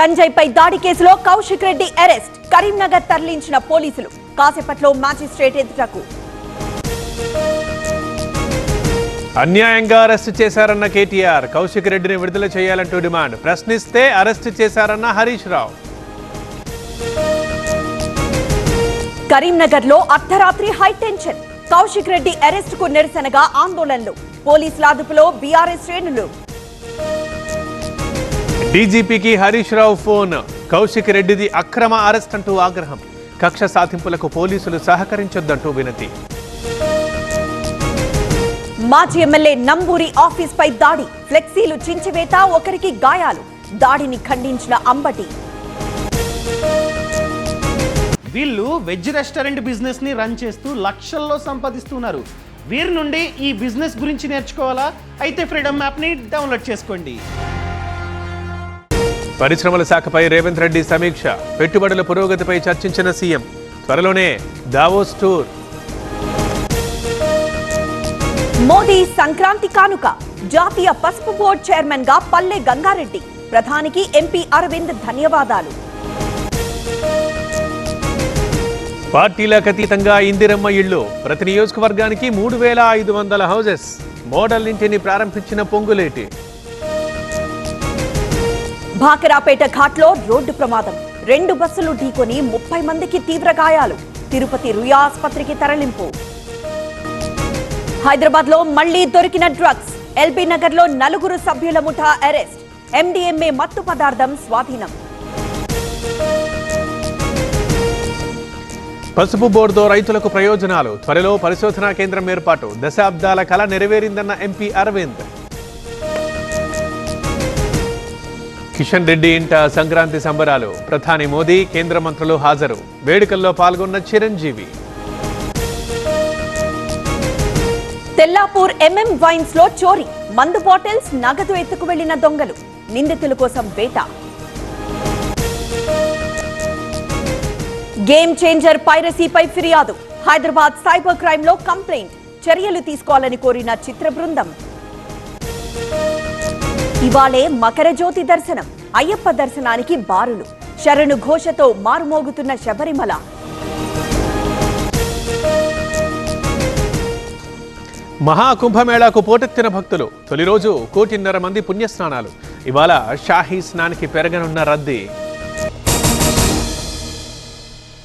సంజయ్ పై దాడి కేసులో కౌశిక్ రెడ్డి అరెస్ట్. కరీంనగర్ తరలించిన పోలీసులు. కాసేపట్లో మ్యాజిస్ట్రేట్ ఎదుటకు. అన్యాయంగా అరెస్ట్ చేశారన్న కేటీఆర్. కౌశిక్ రెడ్డిని విడుదల చేయాలంటూ డిమాండ్. ప్రశ్నిస్తే అరెస్ట్ చేశారన్న హరీష్ రావు. కరీంనగర్ లో అర్ధరాత్రి high tension. Kaushik Reddy arrest కు నిరసనగా ఆందోళనలు. పోలీసుల అదుపులో బీఆర్ఎస్ శ్రేణులు. డీజీపీకి హరీష్ రావు ఫోన్. కౌశిక్ రెడ్డిది అక్రమ అరెస్ట్ అంటూ ఆగ్రహం. కక్ష సాధింపులకు పోలీసులు సహకరించొద్దంటూ వినతి. మాజీ ఎమ్మెల్యే నంబూరి ఆఫీస్ పై దాడి. ఫ్లెక్సీలు చించివేత, ఒకరికి గాయాలు. దాడిని ఖండించిన అంబటి. వీళ్ళు వెజ్ రెస్టారెంట్ బిజినెస్ ని రన్ చేస్తూ లక్షల్లో సంపాదిస్తున్నారు. వీరి నుండి ఈ బిజినెస్ గురించి నేర్చుకోవాలా? అయితే ఫ్రీడమ్ యాప్ ని డౌన్లోడ్ చేసుకోండి. పరిశ్రమల శాఖపై రేవంత్ రెడ్డి సమీక్ష. పెట్టుబడుల పురోగతిపై చర్చించిన సీఎం. త్వరలోనే దావోస్ టూర్. మోదీ సంక్రాంతి కానుక. జాతీయ పసుపు బోర్డు చైర్మన్ గా పల్లె గంగారెడ్డి. ప్రధానికి ఎంపీ అరవింద్ ధన్యవాదాలు. పార్టీలకు అతీతంగా ఇందిరమ్మ ఇళ్లు. ప్రతి నియోజకవర్గానికి 3500 హౌజెస్. మోడల్ ఇంటిని ప్రారంభించిన పొంగులేటి. భాకరాపేట ఘాట్లో రోడ్డు ప్రమాదం. 2 బస్సులు ఢీకొని 30 మందికి తీవ్ర గాయాలు. తిరుపతి రుయా ఆసుపత్రికి తరలింపు. హైదరాబాద్ లో మళ్లీ దొరికిన డ్రగ్స్. ఎల్బీ నగర్ లో 4 సభ్యుల ముఠా అరెస్ట్. ఎండీఎంఏ మత్తు పదార్థం స్వాధీనం. పసుపు బోర్డుతో రైతులకు ప్రయోజనాలు. త్వరలో పరిశోధనా కేంద్రం ఏర్పాటు. దశాబ్దాల కళ నెరవేరిందన్న ఎంపీ అరవింద్. కిషన్ రెడ్డి ఇంట సంక్రాంతి సంబరాలు. ప్రధాని మోదీ, కేంద్ర మంత్రులు హాజరు. వేడుకల్లో పాల్గొన్న చిరంజీవి. తెల్లాపూర్ ఎంఎం వైన్స్ లో చోరీ. మందు బాటిల్స్, నగదు ఎత్తుకు వెళ్లిన దొంగలు. నిందితుల కోసం వేట. గేమ్ చేంజర్ పైరసీపై ఫిర్యాదు. హైదరాబాద్ సైబర్ క్రైమ్ లో కంప్లైంట్. చర్యలు తీసుకోవాలని కోరిన చిత్ర బృందం. ఇవాళే మకర జ్యోతి దర్శనం. అయ్యప్ప దర్శనానికి బారులు. శరణు ఘోషతో మారుమోగుతున్న శబరిమల. మహాకుంభమేళాకు పోటెత్తిన భక్తులు. తొలి రోజు 1.5 కోటి మంది పుణ్యస్నానాలు. ఇవాళ షాహీ స్నానికి పెరగనున్న రద్దీ.